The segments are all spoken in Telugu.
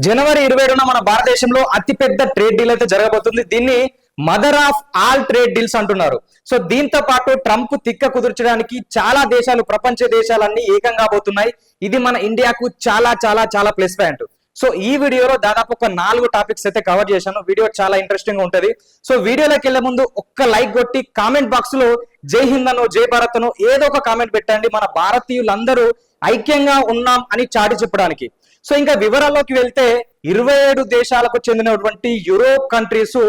జనవరి 27న మన భారతదేశంలో అతిపెద్ద ట్రేడ్ డీల్ అయితే జరగబోతుంది. దీన్ని mother of all trade deals అంటున్నారు. సో దీంతో పాటు ట్రంప్ తిక్క కుదుర్చడానికి చాలా దేశాలు, ప్రపంచ దేశాలన్నీ ఏకం కాబోతున్నాయి. ఇది మన ఇండియాకు చాలా చాలా చాలా ప్లస్ పాయింట్. సో ఈ వీడియోలో దాదాపు ఒక 4 టాపిక్స్ అయితే కవర్ చేశాను. వీడియో చాలా ఇంట్రెస్టింగ్ గా ఉంటది. సో వీడియోలోకి వెళ్లే ముందు ఒక్క లైక్ కొట్టి కామెంట్ బాక్స్ లో జై హింద్ అనో జై భారత్ అనో ఏదో ఒక కామెంట్ పెట్టండి. మన భారతీయులందరూ ఐక్యంగా ఉన్నాం అని చాటి చెప్పడానికి. సో ఇంకా వివరాల్లోకి వెళ్తే 27 దేశాలకు చెందినటువంటి యూరోప్ కంట్రీస్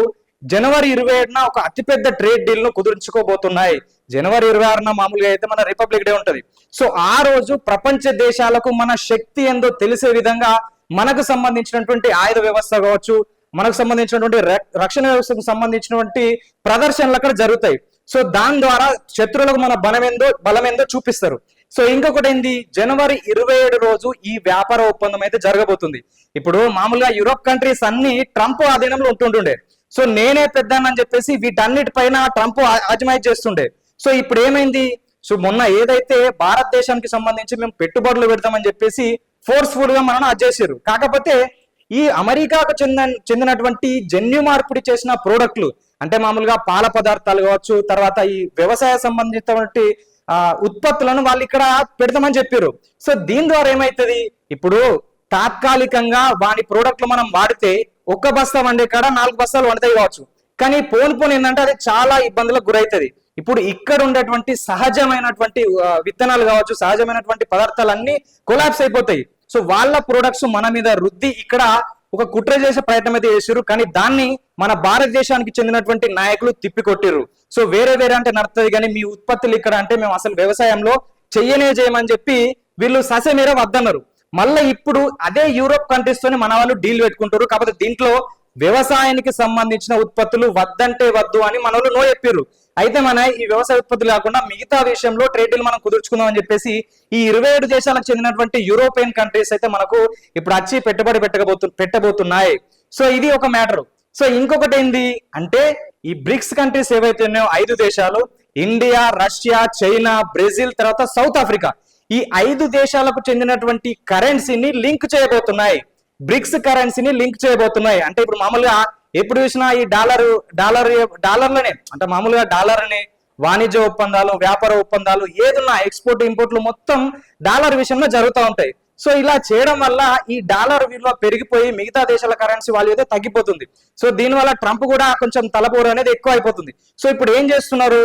జనవరి 27న ఒక అతిపెద్ద ట్రేడ్ డీల్ ను కుదుర్చుకోబోతున్నాయి. జనవరి 26న మామూలుగా అయితే మన రిపబ్లిక్ డే ఉంటది. సో ఆ రోజు ప్రపంచ దేశాలకు మన శక్తి ఏందో తెలిసే విధంగా మనకు సంబంధించినటువంటి ఆయుధ వ్యవస్థ కావచ్చు, మనకు సంబంధించినటువంటి రక్షణ వ్యవస్థకు సంబంధించినటువంటి ప్రదర్శనలు అక్కడ జరుగుతాయి. సో దాని ద్వారా శత్రువులకు మన బలమేందో చూపిస్తారు. సో ఇంకొకటి ఏంది, జనవరి 27 రోజు ఈ వ్యాపార ఒప్పందం అయితే జరగబోతుంది. ఇప్పుడు మామూలుగా యూరోప్ కంట్రీస్ అన్ని ట్రంప్ ఆధీనంలో ఉంటుండే. సో నేనే పెద్దానని చెప్పేసి వీటన్నిటిపైన ట్రంప్ ఆజమాయిష్ చేస్తుండే. సో ఇప్పుడు ఏమైంది, సో మొన్న ఏదైతే భారతదేశానికి సంబంధించి మేము పెట్టుబడులు పెడతామని చెప్పేసి ఫోర్స్ఫుల్ గా మనం చేసారు. కాకపోతే ఈ అమెరికాకు చెందినటువంటి జన్యు మార్పిడి చేసిన ప్రోడక్ట్లు అంటే మామూలుగా పాల పదార్థాలు కావచ్చు, తర్వాత ఈ వ్యవసాయ సంబంధించినటువంటి ఉత్పత్తులను వాళ్ళు ఇక్కడ పెడతామని చెప్పారు. సో దీని ద్వారా ఏమైతుంది, ఇప్పుడు తాత్కాలికంగా వాని ప్రోడక్ట్లు మనం వాడితే ఒక్క బస్తా వండే కాడ 4 బస్తాలు వండుతాయి కావచ్చు. కానీ పోను ఏంటంటే అది చాలా ఇబ్బందులకు గురవుతుంది. ఇప్పుడు ఇక్కడ ఉండేటువంటి సహజమైనటువంటి విత్తనాలు కావచ్చు, సహజమైనటువంటి పదార్థాలన్నీ కొలాప్స్ అయిపోతాయి. సో వాళ్ళ ప్రొడక్ట్స్ మన మీద రుద్ది ఇక్కడ ఒక కుట్ర చేసే ప్రయత్నం అయితే చేసారు. కానీ దాన్ని మన భారతదేశానికి చెందినటువంటి నాయకులు తిప్పికొట్టిరు. సో వేరే అంటే నడుతుంది, కానీ మీ ఉత్పత్తులు ఇక్కడ అంటే మేము అసలు వ్యవసాయంలో చేయమని చెప్పి వీళ్ళు ససెమీర వద్దన్నారు. మళ్ళీ ఇప్పుడు అదే యూరోప్ కంట్రీస్ తోని మన వాళ్ళు డీల్ పెట్టుకుంటారు. కాకపోతే దీంట్లో వ్యవసాయానికి సంబంధించిన ఉత్పత్తులు వద్దంటే వద్దు అని మన వాళ్ళు నో చెప్పారు. అయితే మన ఈ వ్యవసాయ ఉత్పత్తులు కాకుండా మిగతా విషయంలో ట్రేడ్ డీల్ మనం కుదుర్చుకుందాం అని చెప్పేసి ఈ 27 దేశాలకు చెందినటువంటి యూరోపియన్ కంట్రీస్ అయితే మనకు ఇప్పుడు వచ్చి పెట్టుబడి పెట్టబోతున్నాయి. సో ఇది ఒక మ్యాటర్. సో ఇంకొకటి ఏంది అంటే ఈ బ్రిక్స్ కంట్రీస్ ఏవైతే ఉన్నాయో 5 దేశాలు, ఇండియా, రష్యా, చైనా, బ్రెజిల్, తర్వాత సౌత్ ఆఫ్రికా, ఈ 5 దేశాలకు చెందినటువంటి కరెన్సీని లింక్ చేయబోతున్నాయి. బ్రిక్స్ కరెన్సీని లింక్ చేయబోతున్నాయి. అంటే ఇప్పుడు మామూలుగా ఎప్పుడు చూసినా ఈ డాలర్లనే అంటే మామూలుగా డాలర్ని వాణిజ్య ఒప్పందాలు, వ్యాపార ఒప్పందాలు ఏదున్నా ఎక్స్పోర్ట్ ఇంపోర్ట్లు మొత్తం డాలర్ విషయంలో జరుగుతూ ఉంటాయి. సో ఇలా చేయడం వల్ల ఈ డాలర్ విలువ పెరిగిపోయి మిగతా దేశాల కరెన్సీ వాల్యూ అయితే తగ్గిపోతుంది. సో దీనివల్ల ట్రంప్ కూడా కొంచెం తలపోరు అనేది ఎక్కువ అయిపోతుంది. సో ఇప్పుడు ఏం చేస్తున్నారు,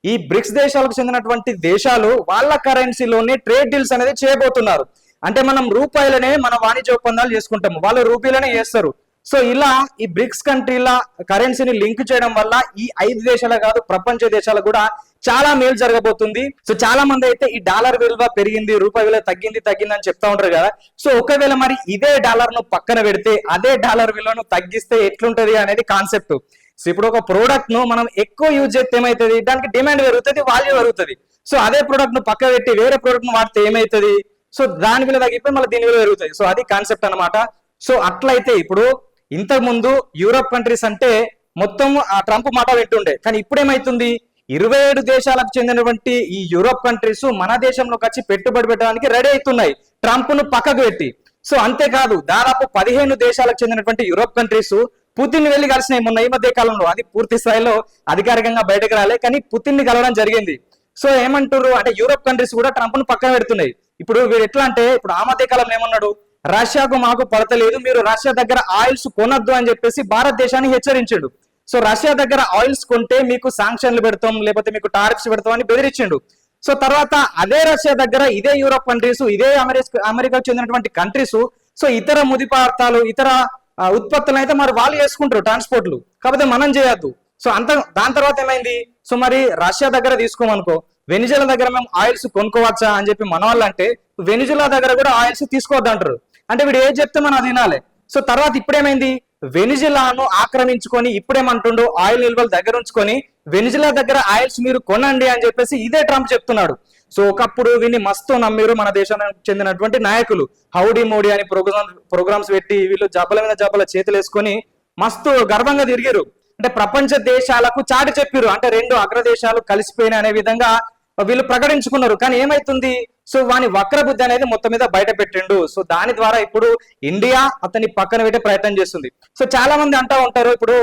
ఈ బ్రిక్స్ దేశాలకు చెందినటువంటి దేశాలు వాళ్ళ కరెన్సీలోనే ట్రేడ్ డీల్స్ అనేది చేయబోతున్నారు. అంటే మనం రూపాయలనే మన వాణిజ్య ఒప్పందాలు చేసుకుంటాము, వాళ్ళు రూపాయలనే చేస్తారు. సో ఇలా ఈ బ్రిక్స్ కంట్రీల కరెన్సీని లింక్ చేయడం వల్ల ఈ 5 దేశాలే కాదు ప్రపంచ దేశాలకు కూడా చాలా మేలు జరగబోతుంది. సో చాలా మంది అయితే ఈ డాలర్ విలువ పెరిగింది, రూపాయి విలువ తగ్గింది అని చెప్తా ఉంటారు కదా. సో ఒకవేళ మరి ఇదే డాలర్ ను పక్కన పెడితే అదే డాలర్ విలువను తగ్గిస్తే ఎట్లుంటది అనేది కాన్సెప్ట్. సో ఇప్పుడు ఒక ప్రోడక్ట్ ను మనం ఎక్కువ యూజ్ చేస్తే ఏమైతుంది, దానికి డిమాండ్ పెరుగుతుంది, వాల్యూ పెరుగుతుంది. సో అదే ప్రోడక్ట్ ను పక్క పెట్టి వేరే ప్రోడక్ట్ ను వాడితే ఏమైతుంది, సో దాని విలువ తగ్గిపోయి మళ్ళీ దీని విలువ పెరుగుతుంది. సో అది కాన్సెప్ట్ అనమాట. సో అట్లయితే ఇప్పుడు ఇంతకు ముందు యూరోప్ కంట్రీస్ అంటే మొత్తం ఆ ట్రంప్ మాట వింటుండే, కానీ ఇప్పుడు ఏమైతుంది, 27 దేశాలకు చెందినటువంటి ఈ యూరోప్ కంట్రీస్ మన దేశంలోకి వచ్చి పెట్టుబడి పెట్టడానికి రెడీ అవుతున్నాయి ట్రంప్ ను పక్కకు పెట్టి. సో అంతేకాదు దాదాపు 15 దేశాలకు చెందినటువంటి యూరోప్ కంట్రీస్ పుతిన్ వెళ్ళి కలిసినాయి మొన్న ఈ మధ్య కాలంలో. అది పూర్తి స్థాయిలో అధికారికంగా బయటకు రాలే, కానీ పుతిన్ ని కలవడం జరిగింది. సో ఏమంటారు అంటే యూరోప్ కంట్రీస్ కూడా ట్రంప్ ను పక్కన పెడుతున్నాయి. ఇప్పుడు వీరు ఎట్లా అంటే ఇప్పుడు ఆ మధ్య కాలంలో ఏమన్నాడు, రష్యాకు మాకు పడతలేదు, మీరు రష్యా దగ్గర ఆయిల్స్ కొనొద్దు అని చెప్పేసి భారతదేశాన్ని హెచ్చరించాడు. సో రష్యా దగ్గర ఆయిల్స్ కొంటే మీకు శాంక్షన్లు పెడతాం, లేకపోతే మీకు టారిఫ్స్ పెడతాం అని బెదిరించిండు. సో తర్వాత అదే రష్యా దగ్గర ఇదే యూరోప్ కంట్రీస్, ఇదే అమెరికాకు చెందినటువంటి కంట్రీస్ సో ఇతర ముడి పదార్థాలు, ఇతర ఉత్పత్తులు అయితే మరి వాళ్ళు చేసుకుంటారు ట్రాన్స్పోర్ట్లు, కాకపోతే మనం చేయొద్దు. సో దాని తర్వాత ఏమైంది, సో మరి రష్యా దగ్గర తీసుకోమనుకో, వెనిజులా దగ్గర మేము ఆయిల్స్ కొనుక్కోవచ్చా అని చెప్పి మన వాళ్ళు అంటే వెనిజులా దగ్గర కూడా ఆయిల్స్ తీసుకోవద్దు అంటారు. అంటే వీడు ఏం చెప్తే మనం అది వినాలి. సో తర్వాత ఇప్పుడేమైంది, వెనిజులాను ఆక్రమించుకొని ఇప్పుడేమంటుండో ఆయిల్ నిల్వలు దగ్గర ఉంచుకొని వెనిజులా దగ్గర ఆయిల్స్ మీరు కొనండి అని చెప్పేసి ఇదే ట్రంప్ చెప్తున్నాడు. సో ఒకప్పుడు వీళ్ళని మస్తు నమ్మిరు మన దేశానికి చెందినటువంటి నాయకులు, హౌడీ మోడీ అని ప్రోగ్రామ్స్ పెట్టి వీళ్ళు జబ్బల మీద జబ్బల చేతులు వేసుకొని మస్తు గర్వంగా తిరిగారు. అంటే ప్రపంచ దేశాలకు చాటి చెప్పారు, అంటే 2 అగ్రదేశాలు కలిసిపోయిన అనే విధంగా వీళ్ళు ప్రకటించుకున్నారు. కానీ ఏమైతుంది, సో వాని వక్ర బుద్ధి అనేది మొత్తం మీద బయట పెట్టిండు. సో దాని ద్వారా ఇప్పుడు ఇండియా అతన్ని పక్కన పెట్టే ప్రయత్నం చేస్తుంది. సో చాలా మంది అంటా ఉంటారు, ఇప్పుడు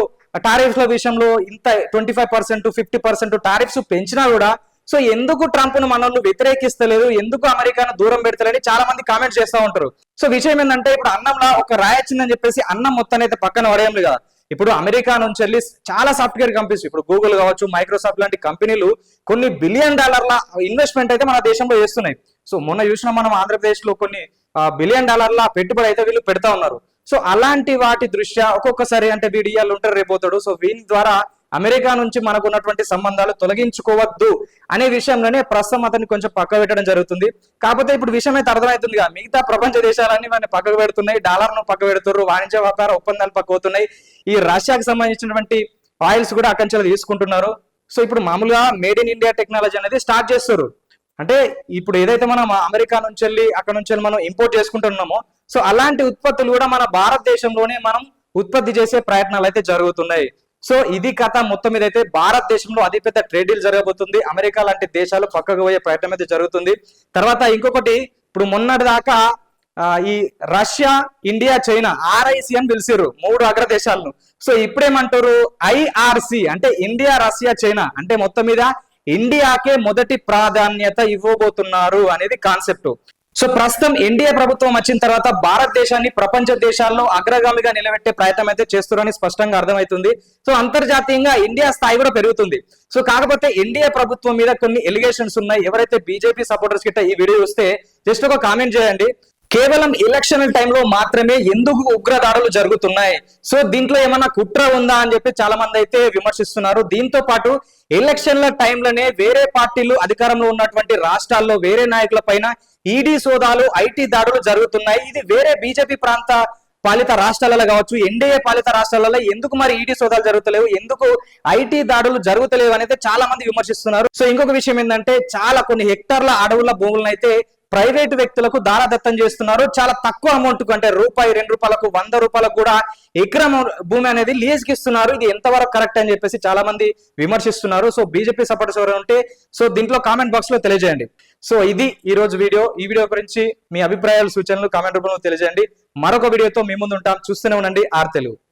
టారిఫ్ల విషయంలో ఇంత 25%, 50% టారిఫ్స్ పెంచినా కూడా సో ఎందుకు ట్రంప్ ను మనల్ని వ్యతిరేకిస్తలేదు, ఎందుకు అమెరికాను దూరం పెడతలేని చాలా మంది కామెంట్స్ చేస్తూ ఉంటారు. సో విషయం ఏంటంటే, ఇప్పుడు అన్నంలో ఒక రాయి వచ్చిందని చెప్పేసి అన్నం మొత్తాన్ని అయితే పక్కన పడేయం కదా. ఇప్పుడు అమెరికా నుంచి వెళ్ళి చాలా సాఫ్ట్వేర్ కంపెనీస్, ఇప్పుడు గూగుల్ కావచ్చు, మైక్రోసాఫ్ట్ లాంటి కంపెనీలు కొన్ని $1 బిలియన్ ఇన్వెస్ట్మెంట్ అయితే మన దేశంలో చేస్తున్నాయి. సో మొన్న చూసిన మనం ఆంధ్రప్రదేశ్ లో కొన్ని $1 బిలియన్ పెట్టుబడి అయితే వీళ్ళు పెడతా ఉన్నారు. సో అలాంటి వాటి దృష్ట్యా ఒక్కొక్కసారి అంటే వీడు ఇయ్యాలు ఉంటారు రేపోతాడు, సో వీని ద్వారా అమెరికా నుంచి మనకు ఉన్నటువంటి సంబంధాలు తొలగించుకోవద్దు అనే విషయంలోనే ప్రస్తుతం అతన్ని కొంచెం పక్క పెట్టడం జరుగుతుంది. కాకపోతే ఇప్పుడు విషయం అయితే అర్థమవుతుంది కదా, మిగతా ప్రపంచ దేశాలన్నీ వాడిని పక్కకు పెడుతున్నాయి, డాలర్ను పక్క పెడుతున్నారు, వాణిజ్య వ్యాపార ఒప్పందాలు పక్క అవుతున్నాయి, ఈ రష్యాకి సంబంధించినటువంటి ఆయిల్స్ కూడా అక్కడి నుంచి తీసుకుంటున్నారు. సో ఇప్పుడు మామూలుగా మేడ్ ఇన్ ఇండియా టెక్నాలజీ అనేది స్టార్ట్ చేస్తారు. అంటే ఇప్పుడు ఏదైతే మనం అమెరికా నుంచి వెళ్ళి అక్కడ నుంచి మనం ఇంపోర్ట్ చేసుకుంటున్నామో, సో అలాంటి ఉత్పత్తులు కూడా మన భారతదేశంలోనే మనం ఉత్పత్తి చేసే ప్రయత్నాలు అయితే జరుగుతున్నాయి. సో ఇది కథ మొత్తం మీద అయితే భారతదేశంలో అతిపెద్ద ట్రేడ్ డీల్ జరగబోతుంది. అమెరికా లాంటి దేశాలు పక్కకు పోయే ప్రయత్నం అయితే జరుగుతుంది. తర్వాత ఇంకొకటి, ఇప్పుడు మొన్నటి దాకా ఈ రష్యా, ఇండియా, చైనా RIC అని పిలిచారు 3 అగ్ర దేశాలను. సో ఇప్పుడేమంటారు IRC అంటే ఇండియా, రష్యా, చైనా అంటే మొత్తం మీద ఇండియాకే మొదటి ప్రాధాన్యత ఇవ్వబోతున్నారు అనేది కాన్సెప్ట్. సో ప్రస్తుతం ఎన్డీఏ ప్రభుత్వం వచ్చిన తర్వాత భారతదేశాన్ని ప్రపంచ దేశాల్లో అగ్రగామిగా నిలబెట్టే ప్రయత్నం అయితే చేస్తున్నారని స్పష్టంగా అర్థమవుతుంది. సో అంతర్జాతీయంగా ఇండియా స్థాయి కూడా పెరుగుతుంది. సో కాకపోతే ఎన్డీఏ ప్రభుత్వం మీద కొన్ని ఎలిగేషన్స్ ఉన్నాయి. ఎవరైతే బీజేపీ సపోర్టర్స్ గిట్ట ఈ వీడియో చూస్తే జస్ట్ ఒక కామెంట్ చేయండి, కేవలం ఎలక్షన్ టైంలో మాత్రమే ఎందుకు ఉగ్రదాడులు జరుగుతున్నాయి, సో దీంట్లో ఏమన్నా కుట్ర ఉందా అని చెప్పి చాలా మంది అయితే విమర్శిస్తున్నారు. దీంతో పాటు ఎలక్షన్ల టైంలోనే వేరే పార్టీలు అధికారంలో ఉన్నటువంటి రాష్ట్రాల్లో వేరే నాయకుల పైన ఈడీ సోదాలు, ఐటీ దాడులు జరుగుతున్నాయి. ఇది వేరే బీజేపీ ప్రాంత పాలిత రాష్ట్రాలలో కావచ్చు, ఎన్డీఏ పాలిత రాష్ట్రాలలో ఎందుకు మరి ఈడీ సోదాలు జరుగుతలేవు, ఎందుకు ఐటీ దాడులు జరుగుతలేవు అనేది చాలా మంది విమర్శిస్తున్నారు. సో ఇంకొక విషయం ఏంటంటే, చాలా కొన్ని హెక్టార్ల అడవుల భూములను అయితే ప్రైవేటు వ్యక్తులకు దారాదత్తం చేస్తున్నారు. చాలా తక్కువ అమౌంట్ కు, అంటే ₹2, ₹100, ₹100 కూడా ఎకరం భూమి అనేది లీజ్ కి ఇస్తున్నారు. ఇది ఎంతవరకు కరెక్ట్ అని చెప్పేసి చాలా మంది విమర్శిస్తున్నారు. సో బీజేపీ సపోర్టర్స్ ఎవరైనా ఉంటే సో దీంట్లో కామెంట్ బాక్స్ లో తెలియజేయండి. సో ఇది ఈ రోజు వీడియో. ఈ వీడియో గురించి మీ అభిప్రాయాలు, సూచనలు కామెంట్ రూపంలో తెలియజేయండి. మరొక వీడియోతో మీ ముందు ఉంటాం. చూస్తూనే ఉండండి ఆర్ తెలుగు.